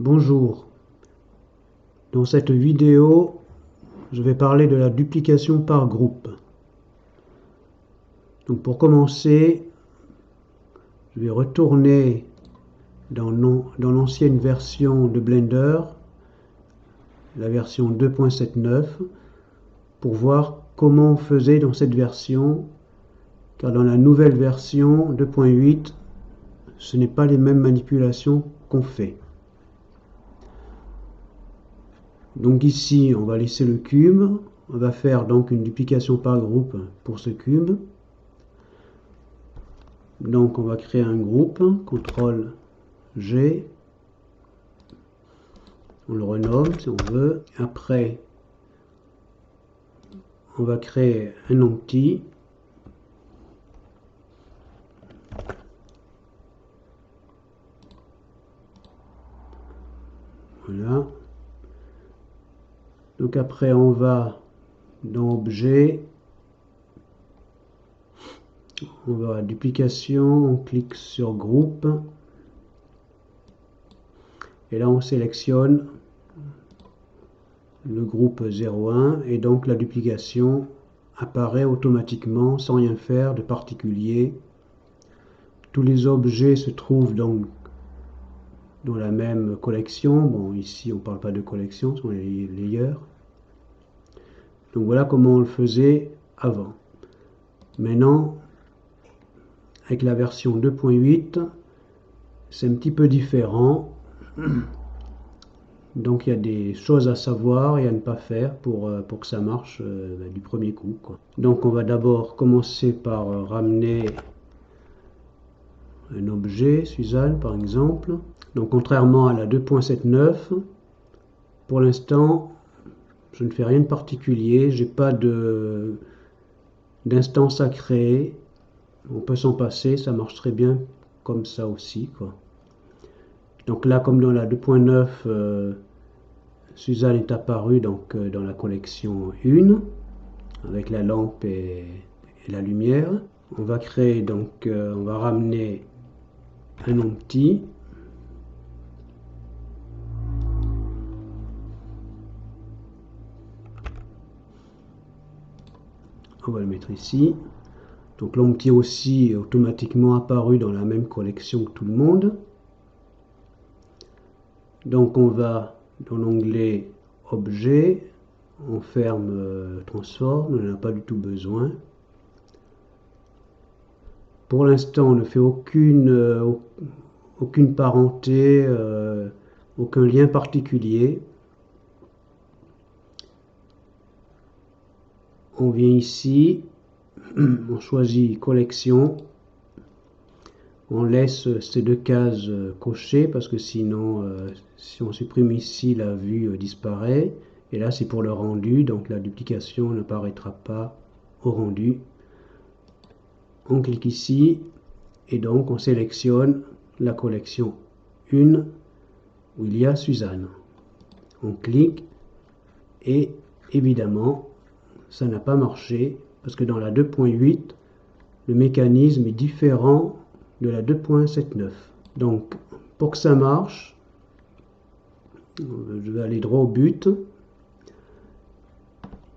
Bonjour, dans cette vidéo, je vais parler de la duplication par groupe. Donc pour commencer, je vais retourner dans l'ancienne version de Blender, la version 2.79, pour voir comment on faisait dans cette version, car dans la nouvelle version 2.8, ce n'est pas les mêmes manipulations qu'on fait. Donc ici, on va laisser le cube. On va faire donc une duplication par groupe pour ce cube. Donc on va créer un groupe, CTRL G. On le renomme si on veut. Après, on va créer un empty. Voilà. Donc après, on va dans Objet. On va à duplication, on clique sur groupe. Et là, on sélectionne le groupe 01 et donc la duplication apparaît automatiquement sans rien faire de particulier. Tous les objets se trouvent donc dans la même collection. Bon, ici on ne parle pas de collection, ce sont les layers. Donc voilà comment on le faisait avant. Maintenant, avec la version 2.8, c'est un petit peu différent. Donc il y a des choses à savoir et à ne pas faire pour que ça marche du premier coup, quoi. Donc on va d'abord commencer par ramener un objet, Suzanne par exemple. Donc contrairement à la 2.79, pour l'instant, je ne fais rien de particulier, j'ai pas d'instance à créer. On peut s'en passer, ça marche très bien comme ça aussi, quoi. Donc là, comme dans la 2.9, Suzanne est apparue donc, dans la collection 1, avec la lampe et la lumière. On va créer, donc, on va ramener un empty. On va le mettre ici. Donc l'empty aussi est automatiquement apparu dans la même collection que tout le monde. Donc on va dans l'onglet Objet, on ferme Transform, on n'en a pas du tout besoin. Pour l'instant, on ne fait aucune parenté, aucun lien particulier. On vient ici, on choisit collection, on laisse ces deux cases cochées parce que sinon, si on supprime ici, la vue disparaît. Et là, c'est pour le rendu, donc la duplication n'apparaîtra pas au rendu. On clique ici et donc on sélectionne la collection 1 où il y a Suzanne. On clique et évidemment, ça n'a pas marché parce que dans la 2.8, le mécanisme est différent de la 2.79. Donc, pour que ça marche, je vais aller droit au but.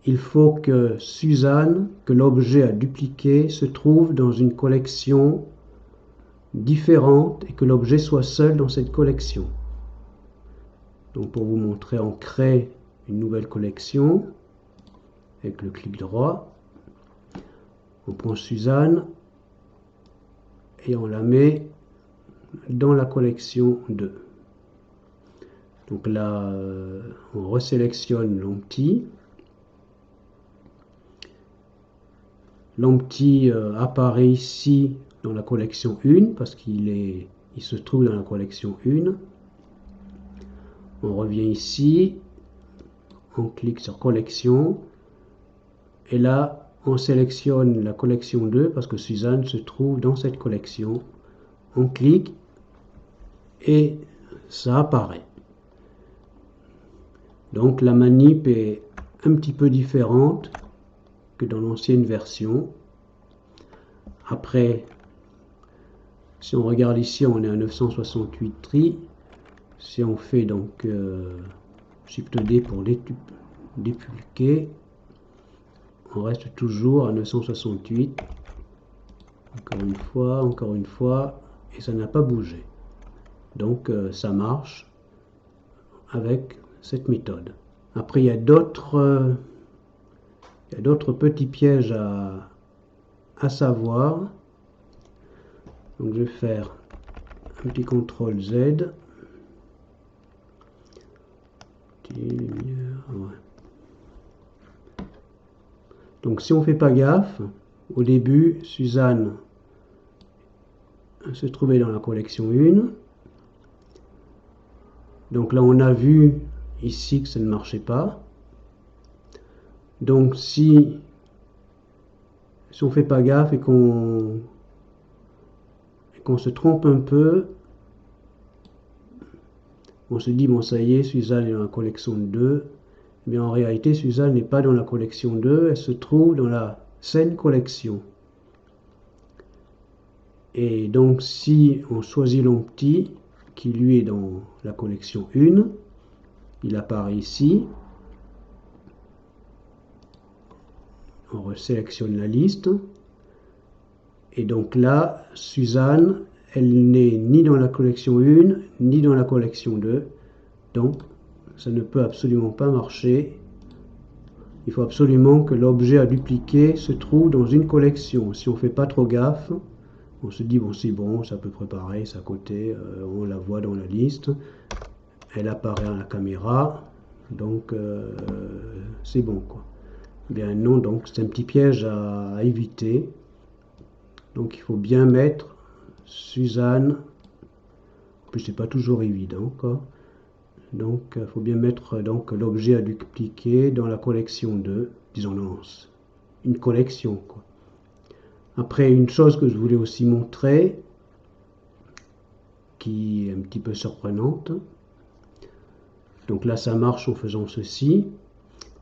Il faut que Suzanne, que l'objet à dupliquer, se trouve dans une collection différente et que l'objet soit seul dans cette collection. Donc, pour vous montrer, on crée une nouvelle collection avec le clic droit. On prend Suzanne et on la met dans la collection 2. Donc là, on resélectionne l'empty. L'empty apparaît ici dans la collection 1 parce qu'il se trouve dans la collection 1. On revient ici, on clique sur collection et là on sélectionne la collection 2 parce que Suzanne se trouve dans cette collection. On clique et ça apparaît. Donc la manip est un petit peu différente que dans l'ancienne version. Après, si on regarde ici, on est à 968 tri. Si on fait donc Shift D pour dupliquer, on reste toujours à 968. Encore une fois, et ça n'a pas bougé. Donc ça marche avec cette méthode. Après, il y a d'autres petits pièges à savoir. Donc je vais faire un petit CTRL Z. Ouais. Donc si on ne fait pas gaffe, au début, Suzanne se trouvait dans la collection 1. Donc là, on a vu ici que ça ne marchait pas. Donc si on ne fait pas gaffe et qu'on se trompe un peu, on se dit, bon, ça y est, Suzanne est dans la collection 2. Mais en réalité, Suzanne n'est pas dans la collection 2, elle se trouve dans la scène collection. Et donc, si on choisit l'OMPTY, qui lui est dans la collection 1, il apparaît ici. On resélectionne la liste. Et donc là, Suzanne, elle n'est ni dans la collection 1, ni dans la collection 2. Donc, ça ne peut absolument pas marcher. Il faut absolument que l'objet à dupliquer se trouve dans une collection. Si on ne fait pas trop gaffe, on se dit, bon, c'est bon, c'est à peu près pareil, c'est à côté, on la voit dans la liste, elle apparaît à la caméra, donc c'est bon, quoi. Bien non, donc c'est un petit piège à éviter. Donc il faut bien mettre Suzanne, en plus c'est pas toujours évident, quoi. Donc il faut bien mettre l'objet à dupliquer dans la collection 2, disons non, une collection, quoi. Après, une chose que je voulais aussi montrer, qui est un petit peu surprenante. Donc là, ça marche en faisant ceci.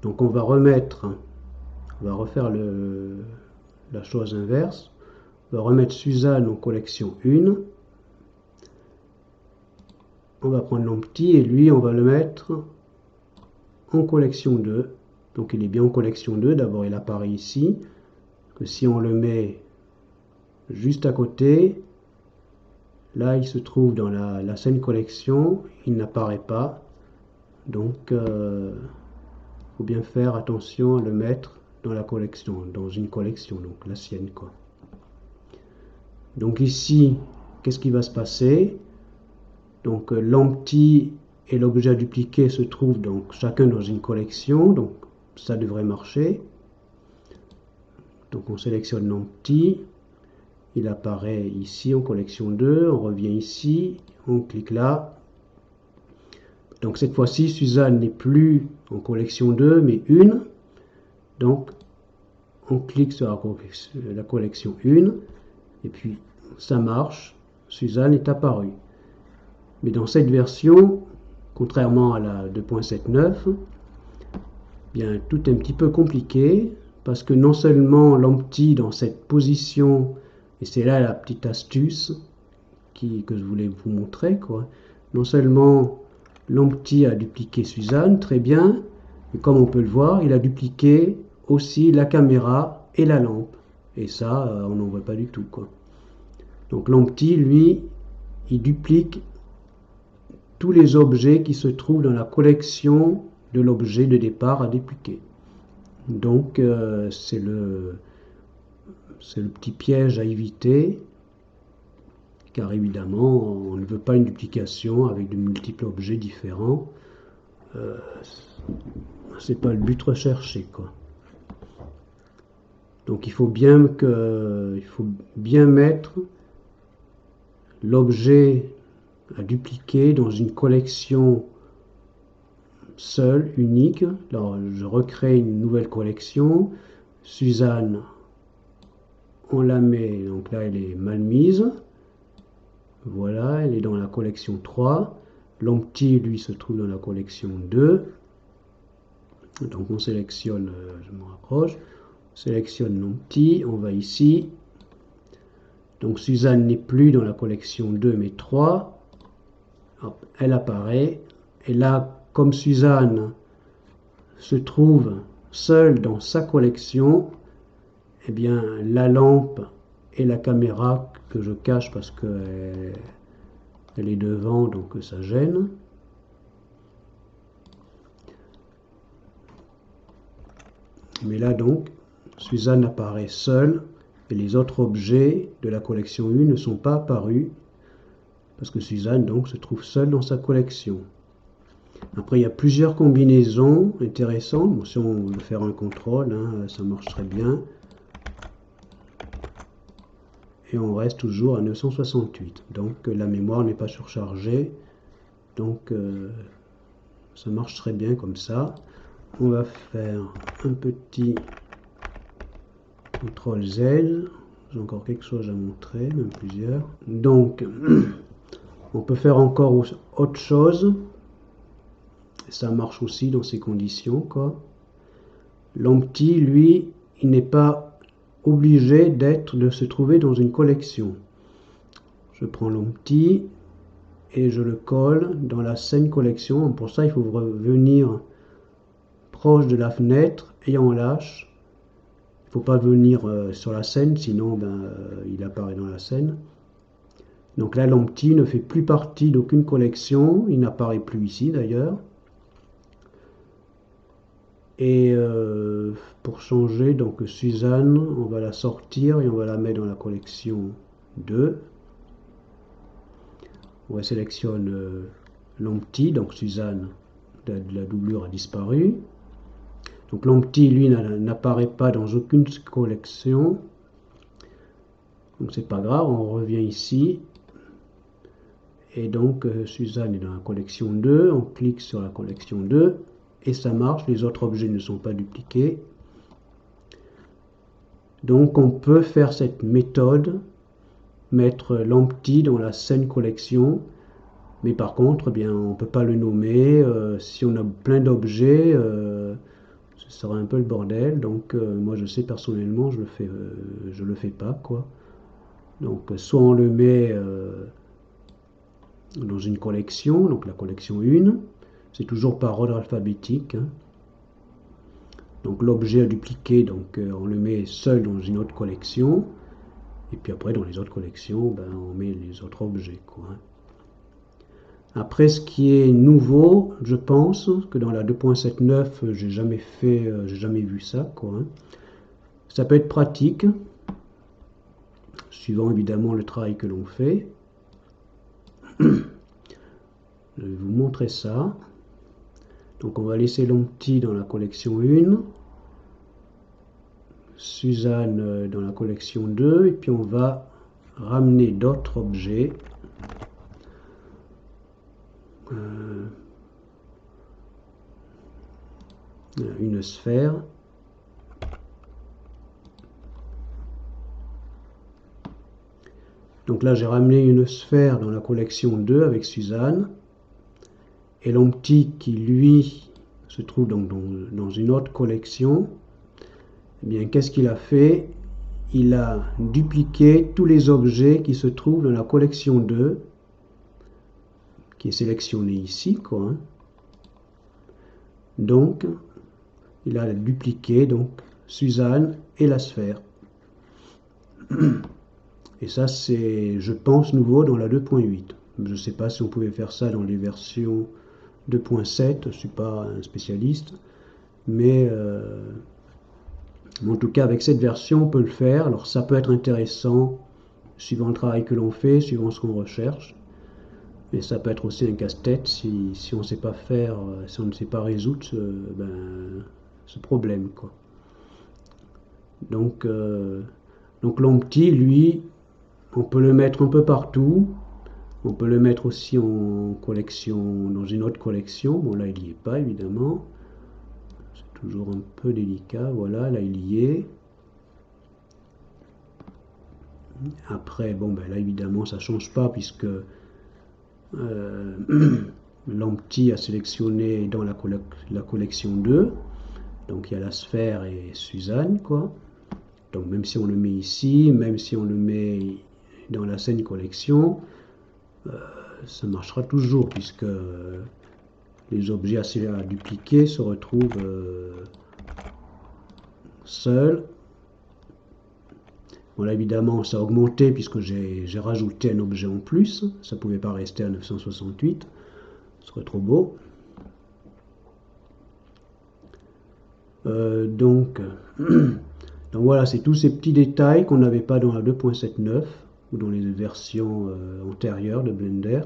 Donc on va refaire la chose inverse. On va remettre Suzanne en collection 1. On va prendre l'OMPTY et lui, on va le mettre en collection 2. Donc il est bien en collection 2. D'abord, il apparaît ici. Que si on le met juste à côté, là, il se trouve dans la scène collection. Il n'apparaît pas. Donc, faut bien faire attention à le mettre dans la collection, dans une collection, donc la sienne, quoi. Donc ici, qu'est-ce qui va se passer? Donc l'OMPTY et l'objet à dupliquer se trouvent donc chacun dans une collection, donc ça devrait marcher. Donc on sélectionne l'OMPTY, il apparaît ici en collection 2, on revient ici, on clique là. Donc cette fois-ci, Suzanne n'est plus en collection 2, mais 1. Donc on clique sur la collection 1, et puis ça marche, Suzanne est apparue. Mais dans cette version, contrairement à la 2.7.9, bien tout est un petit peu compliqué, parce que non seulement l'OMPTY dans cette position, et c'est là la petite astuce que je voulais vous montrer, quoi. Non seulement l'OMPTY a dupliqué Suzanne, très bien, mais comme on peut le voir, il a dupliqué aussi la caméra et la lampe. Et ça, on n'en voit pas du tout, quoi. Donc l'OMPTY, lui, il duplique tous les objets qui se trouvent dans la collection de l'objet de départ à dupliquer. Donc c'est le petit piège à éviter, car évidemment on ne veut pas une duplication avec de multiples objets différents. C'est pas le but recherché, quoi. Donc il faut bien mettre l'objet à dupliquer dans une collection seule, unique. Alors je recrée une nouvelle collection. Suzanne, on la met, donc là elle est mal mise. Voilà, elle est dans la collection 3. L'OMPTY, lui, se trouve dans la collection 2. Donc on sélectionne, je me rapproche, on sélectionne l'OMPTY, on va ici. Donc Suzanne n'est plus dans la collection 2 mais 3. hop, elle apparaît. Et là, comme Suzanne se trouve seule dans sa collection, eh bien la lampe et la caméra que je cache parce qu'elle est devant, donc ça gêne. Mais là donc, Suzanne apparaît seule et les autres objets de la collection 1 ne sont pas apparus parce que Suzanne donc se trouve seule dans sa collection. Après, il y a plusieurs combinaisons intéressantes. Bon, si on veut faire un contrôle, hein, ça marche très bien. Et on reste toujours à 968. Donc la mémoire n'est pas surchargée. Donc ça marche très bien comme ça. On va faire un petit CTRL Z. J'ai encore quelque chose à montrer, même plusieurs. Donc on peut faire encore autre chose. Ça marche aussi dans ces conditions, quoi. L'empty, lui, il n'est pas obligé de se trouver dans une collection. Je prends l'empty et je le colle dans la scène collection. Pour ça, il faut revenir proche de la fenêtre et on lâche. Il ne faut pas venir sur la scène, sinon il apparaît dans la scène. Donc là, l'empty ne fait plus partie d'aucune collection. Il n'apparaît plus ici d'ailleurs. Et pour changer, donc Suzanne, on va la sortir et on va la mettre dans la collection 2. On sélectionne l'empty, donc Suzanne, la doublure a disparu. Donc l'empty, lui, n'apparaît pas dans aucune collection. Donc c'est pas grave, on revient ici. Et donc Suzanne est dans la collection 2, on clique sur la collection 2. Et ça marche, les autres objets ne sont pas dupliqués. Donc on peut faire cette méthode, mettre l'empty dans la scène collection, mais par contre, eh bien, on ne peut pas le nommer. Si on a plein d'objets, ce sera un peu le bordel. Donc moi je sais personnellement, je le fais pas, quoi. Donc soit on le met dans une collection, donc la collection 1, c'est toujours par ordre alphabétique, hein. Donc l'objet à dupliquer, donc on le met seul dans une autre collection, et puis après dans les autres collections, on met les autres objets, quoi. Après, ce qui est nouveau, je pense que dans la 2.79, j'ai jamais vu ça, quoi, hein. Ça peut être pratique, suivant évidemment le travail que l'on fait. Je vais vous montrer ça. Donc on va laisser l'empty dans la collection 1, Suzanne dans la collection 2, et puis on va ramener d'autres objets. Une sphère. Donc là j'ai ramené une sphère dans la collection 2 avec Suzanne. Et l'empty qui lui se trouve donc dans une autre collection, eh bien qu'est-ce qu'il a fait? Il a dupliqué tous les objets qui se trouvent dans la collection 2, qui est sélectionnée ici, quoi, hein. Donc il a dupliqué donc Suzanne et la sphère. Et ça c'est, je pense, nouveau dans la 2.8. Je ne sais pas si on pouvait faire ça dans les versions 2.7, je ne suis pas un spécialiste, mais en tout cas avec cette version on peut le faire. Alors ça peut être intéressant suivant le travail que l'on fait, suivant ce qu'on recherche, mais ça peut être aussi un casse-tête si on ne sait pas faire, si on ne sait pas résoudre ce problème, quoi. Donc l'empty, lui, on peut le mettre un peu partout. On peut le mettre aussi en collection, dans une autre collection. Bon, là, il n'y est pas, évidemment. C'est toujours un peu délicat. Voilà, là, il y est. Après, bon, là, évidemment, ça ne change pas puisque l'empty a sélectionné dans la collection 2. Donc, il y a la sphère et Suzanne, quoi. Donc, même si on le met ici, même si on le met dans la scène collection, ça marchera toujours puisque les objets assez à dupliquer se retrouvent seuls. Bon, là évidemment ça a augmenté puisque j'ai rajouté un objet en plus, ça ne pouvait pas rester à 968, ce serait trop beau. Donc voilà, c'est tous ces petits détails qu'on n'avait pas dans la 2.7.9 ou dans les versions antérieures de Blender.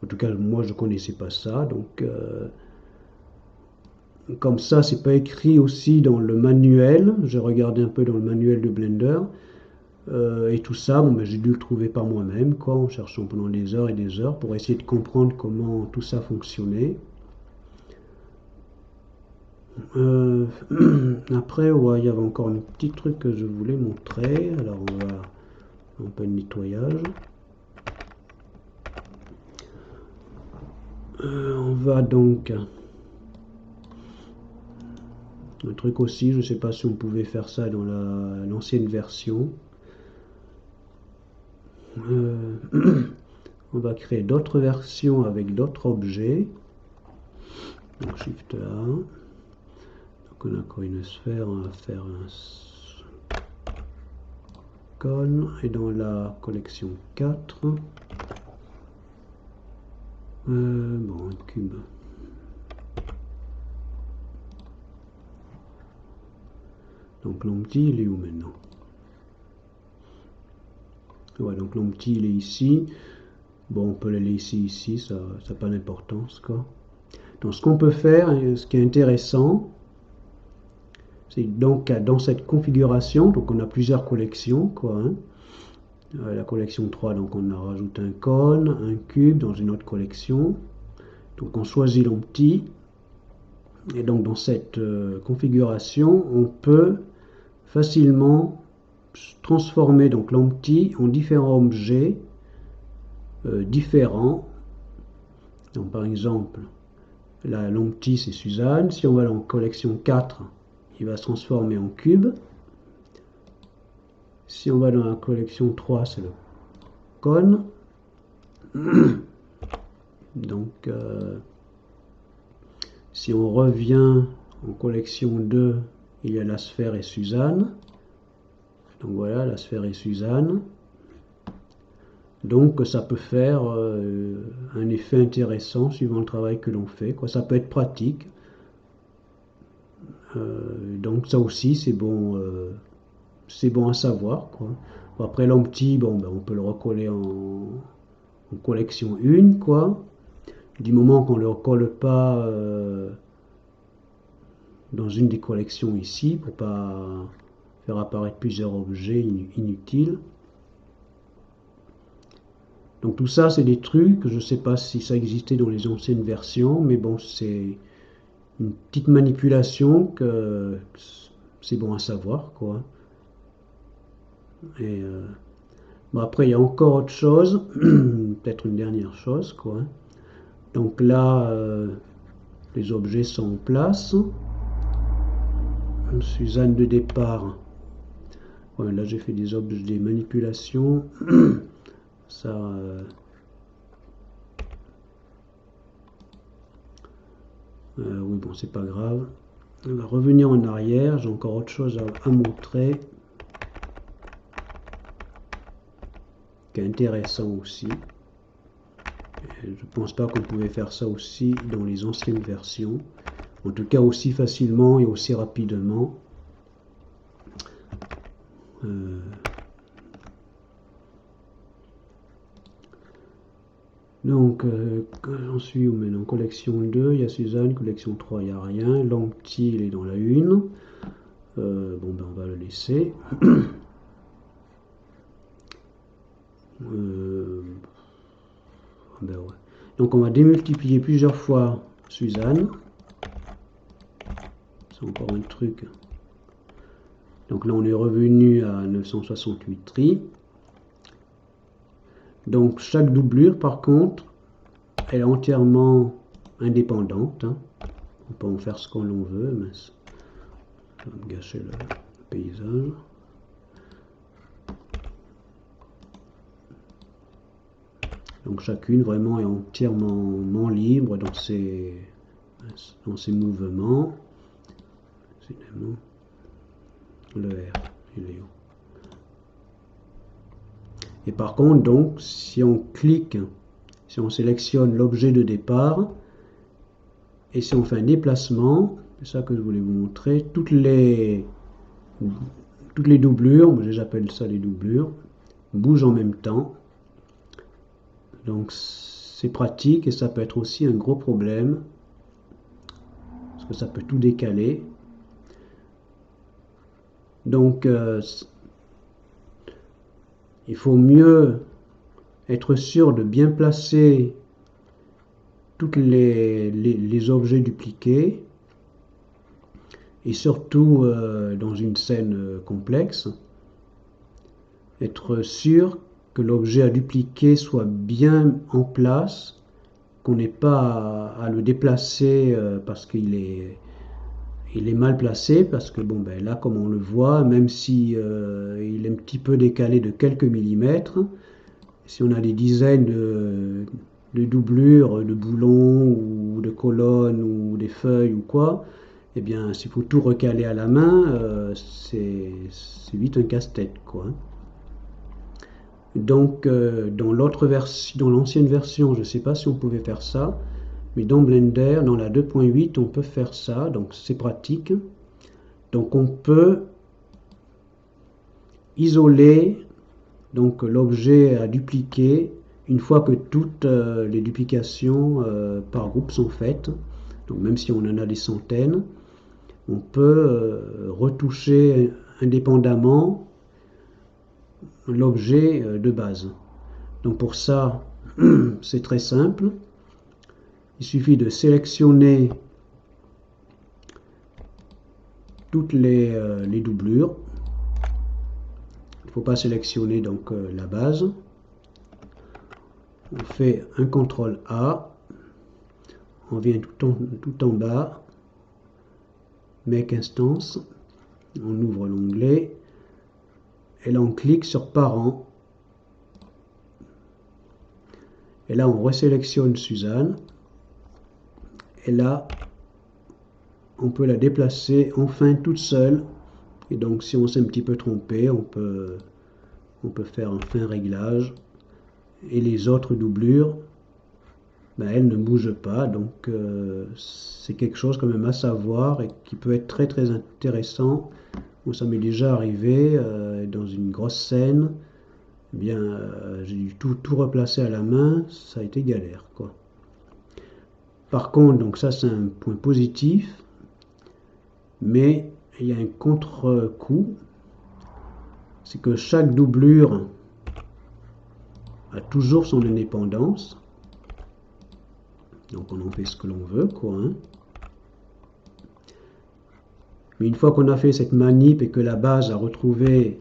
En tout cas, moi je connaissais pas ça, donc comme ça, c'est pas écrit aussi dans le manuel. J'ai regardé un peu dans le manuel de Blender et tout ça. Bon, ben, j'ai dû le trouver par moi-même, quoi, en cherchant pendant des heures et des heures pour essayer de comprendre comment tout ça fonctionnait. Après, ouais, il y avait encore un petit truc que je voulais montrer. Alors, on va un peu de nettoyage. On va donc un truc aussi, je ne sais pas si on pouvait faire ça dans l'ancienne version. On va créer d'autres versions avec d'autres objets. Donc Shift A. Donc on a encore une sphère, on va faire un cône. Et dans la collection 4, bon, un cube. Donc l'empty, il est où maintenant? Ouais, donc l'empty, il est ici. Bon, on peut le laisser ici, ça n'a pas d'importance, quoi. Donc ce qu'on peut faire, et ce qui est intéressant, c'est donc dans cette configuration, donc on a plusieurs collections, quoi, hein. La collection 3, donc on a rajouté un cône, un cube dans une autre collection. Donc on choisit l'empty. Et donc dans cette configuration, on peut facilement transformer donc l'empty en différents objets différents. Donc par exemple, là l'empty c'est Suzanne. Si on va dans collection 4, il va se transformer en cube. Si on va dans la collection 3, c'est le cône. Donc si on revient en collection 2, il y a la sphère et Suzanne. Donc voilà, la sphère et Suzanne. Donc ça peut faire un effet intéressant suivant le travail que l'on fait, quoi. Ça peut être pratique. Donc ça aussi c'est bon à savoir, quoi. Bon, après l'empty, bon, ben, on peut le recoller en collection 1, quoi. Du moment qu'on ne le recolle pas dans une des collections ici pour pas faire apparaître plusieurs objets inutiles. Donc tout ça, c'est des trucs, je ne sais pas si ça existait dans les anciennes versions, mais bon, c'est une petite manipulation que c'est bon à savoir, quoi. Et bon, après, il y a encore autre chose, peut-être une dernière chose, quoi. Donc là, les objets sont en place. Suzanne de départ. Ouais, là, j'ai fait des manipulations. Ça... oui, bon, c'est pas grave. On va revenir en arrière. J'ai encore autre chose à montrer. Qui est intéressant aussi. Je ne pense pas qu'on pouvait faire ça aussi dans les anciennes versions. En tout cas, aussi facilement et aussi rapidement. Donc, j'en suis où maintenant? Collection 2, il y a Suzanne. Collection 3, il n'y a rien. L'empty, il est dans la 1. Bon, ben, on va le laisser. Ben ouais. Donc, on va démultiplier plusieurs fois Suzanne. C'est encore un truc. Donc là, on est revenu à 968 tri. Donc, chaque doublure, par contre, elle est entièrement indépendante, hein. On peut en faire ce qu'on veut, mais ça va me gâcher le paysage. Donc chacune vraiment est entièrement libre dans ses mouvements. Finalement, le R, il est où? Et par contre, donc, si on clique, si on sélectionne l'objet de départ, et si on fait un déplacement, c'est ça que je voulais vous montrer, toutes les doublures, j'appelle ça les doublures, bougent en même temps. Donc c'est pratique et ça peut être aussi un gros problème, parce que ça peut tout décaler. Donc il faut mieux être sûr de bien placer tous les objets dupliqués, et surtout dans une scène complexe, être sûr que l'objet à dupliquer soit bien en place, qu'on n'ait pas à le déplacer parce qu'il est mal placé, parce que bon, ben là, comme on le voit, même si il est un petit peu décalé de quelques millimètres, si on a des dizaines de doublures, de boulons ou de colonnes ou des feuilles ou quoi, eh bien, s'il faut tout recaler à la main, c'est vite un casse-tête, quoi. Donc, dans l'ancienne version, je ne sais pas si on pouvait faire ça, mais dans Blender, dans la 2.8, on peut faire ça, donc c'est pratique. Donc, on peut isoler donc l'objet à dupliquer une fois que toutes les duplications par groupe sont faites. Donc, même si on en a des centaines, on peut retoucher indépendamment l'objet de base. Donc pour ça, c'est très simple. Il suffit de sélectionner toutes les doublures. Il ne faut pas sélectionner donc la base. On fait un CTRL A. On vient tout en bas. Make Instance. On ouvre l'onglet. Et là, on clique sur Parent. Et là, on resélectionne Suzanne. Et là, on peut la déplacer enfin toute seule. Et donc, si on s'est un petit peu trompé, on peut faire un fin réglage. Et les autres doublures, ben, elles ne bougent pas. Donc, c'est quelque chose quand même à savoir et qui peut être très très intéressant. Bon, ça m'est déjà arrivé dans une grosse scène. Eh bien, j'ai dû tout replacer à la main. Ça a été galère, quoi. Par contre, donc ça c'est un point positif, mais il y a un contre-coup, c'est que chaque doublure a toujours son indépendance. Donc on en fait ce que l'on veut, quoi. Hein. Mais une fois qu'on a fait cette manip et que la base a retrouvé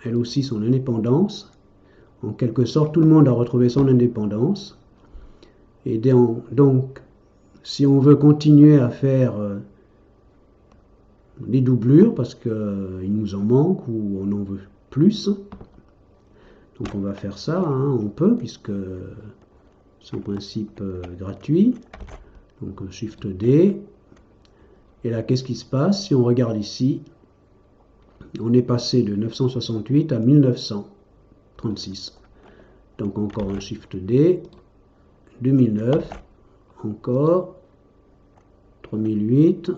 elle aussi son indépendance, en quelque sorte tout le monde a retrouvé son indépendance. Et donc si on veut continuer à faire des doublures parce qu'il nous en manque ou on en veut plus, donc on va faire ça, hein, on peut, puisque c'est en principe gratuit. Donc Shift D. Et là, qu'est-ce qui se passe? Si on regarde ici, on est passé de 968 à 1936. Donc encore un Shift D. 2009. Encore. 3008.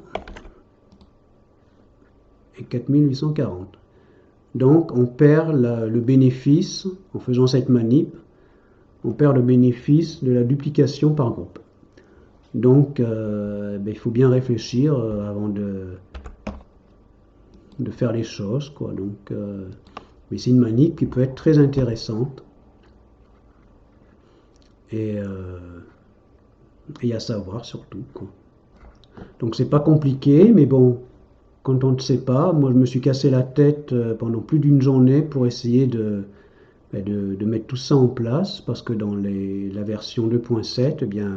Et 4840. Donc on perd le bénéfice, en faisant cette manip, on perd le bénéfice de la duplication par groupe. Donc ben, il faut bien réfléchir avant de faire les choses, quoi. Donc, mais c'est une manip qui peut être très intéressante et à savoir surtout, quoi. Donc c'est pas compliqué, mais bon, quand on ne sait pas, moi je me suis cassé la tête pendant plus d'une journée pour essayer de mettre tout ça en place, parce que dans la version 2.7, eh bien,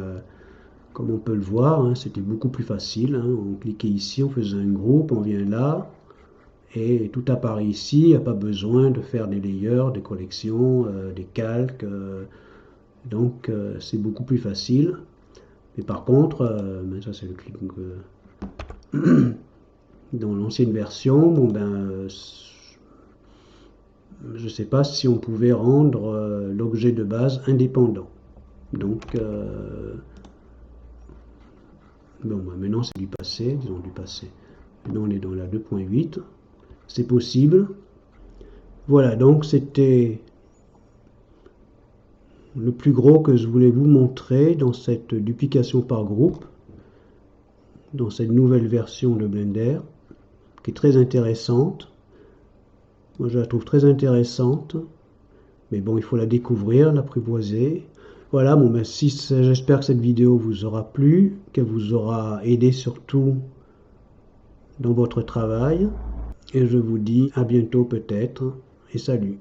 comme on peut le voir, hein, c'était beaucoup plus facile. Hein. On cliquait ici, on faisait un groupe, on vient là, et tout apparaît ici. Il n'y a pas besoin de faire des layers, des collections, des calques, Donc c'est beaucoup plus facile. Mais par contre, mais ça c'est le clic dans l'ancienne version, bon ben, je ne sais pas si on pouvait rendre l'objet de base indépendant. Donc, bon, ben, maintenant c'est du passé, disons du passé. Maintenant on est dans la 2.8, c'est possible. Voilà, donc c'était le plus gros que je voulais vous montrer dans cette duplication par groupe, dans cette nouvelle version de Blender, qui est très intéressante. Moi je la trouve très intéressante, mais bon, il faut la découvrir, l'apprivoiser. Voilà, bon, ben, j'espère que cette vidéo vous aura plu, qu'elle vous aura aidé surtout dans votre travail. Et je vous dis à bientôt peut-être, et salut.